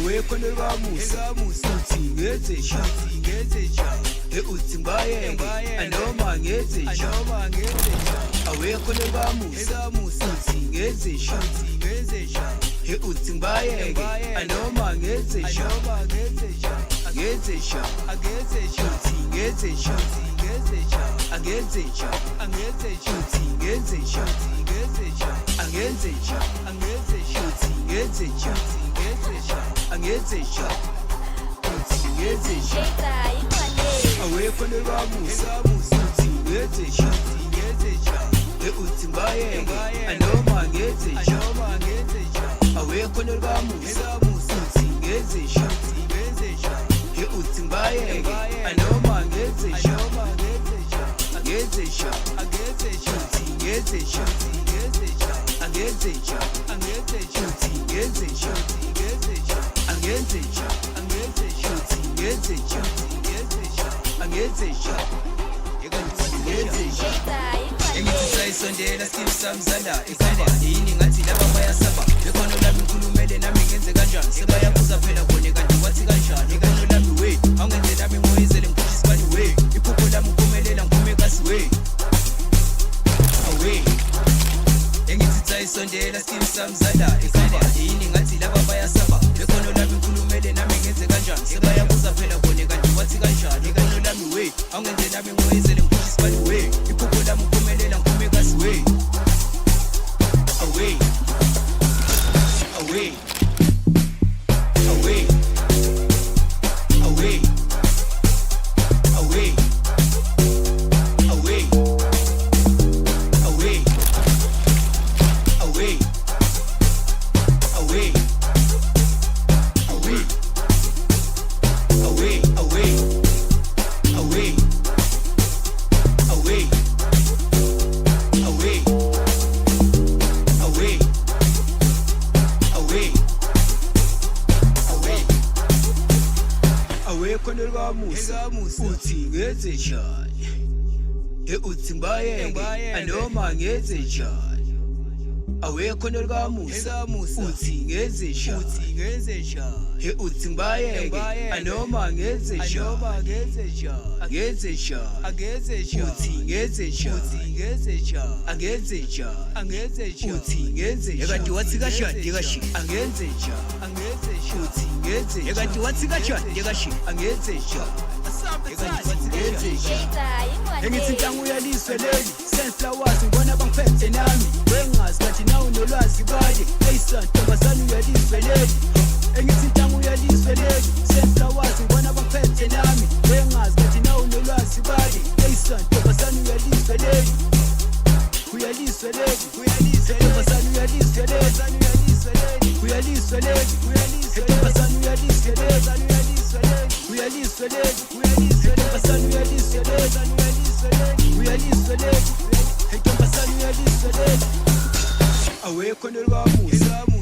awekho nolwamusa uthi ngenze sha uthi mbayeke anoma ngenze sha awekho nolwamusa uthi ngenze sha uthi mbayeke anoma ngenze sha ngenze sha uthi ngenze sha angenze sha uthi ngenze sha angenze sha uthi ngenze sha angenze sha uthi ngenze sha awekho nolwamusa uthi ngenze sha uthi mbayeke anoma ngenze sha awekho nolwamusa uthi ngenze sha uthi mbayeke anoma ngenze sha angenze sha uthi ngenze sha angenze sha uthi ngenze sha angenze sha uthi ngenze sha angenze sha ngenze sha engithi sayisondela Steve Samzala ikhanda yini ngathi laba bayasaba bekhono lami ngikhulumele nami ngenze kanjani sebayabuza phela kone kanti wathi kanjani ikhono lami we awungenze nami ngoyizele ngikuthi sibani we iphupho lami uphumelela ngiphume kasi we away engithi sayisondela Steve Samzala ikhanda yini ngathi laba bayasaba bekhono lami ngikhulumele nami ngenze kanjani sebayabuza phela kone kanti wathi kanjani ikhono lami we awungenze nami ngoyizele ngikuthi sibani we iphupho lami uphumelela ngiphume kasi we away away away away away away away away away away away away away away away away away awekho nolwamusa uthi ngenze njani uthi mbayeke anoma ngenze njani awekho nolwamusa uthi ngenze njani uthi mbayeke anoma ngenze njani ngenze njani uthi ngenze njani angenze njani uthi ngenze njani ekati wathi kanjani kashi angenze njani uthi ngenze njani ekati wathi kanjani kashi angenze njani engithi ntangu uyaliswe leli senhlawasi ngibona bangiphethe nami wengazi kathi nawe nolwazi baye eyisontombazane uyaliswe leli engithi ntangu uyaliswe leli senhlawasi ngibona bangiphethe nami wengazi kathi nawe nolwazi baye eyisontombazane uyaliswe leli uyaliswe leli entombazane uyaliswe leli uyaliswe leli entombazane uyaliswe leli uyaliswe leli entombazane uyaliswe leli uyaliswe leli entombazane uyaliswe leli awekho nolwamusa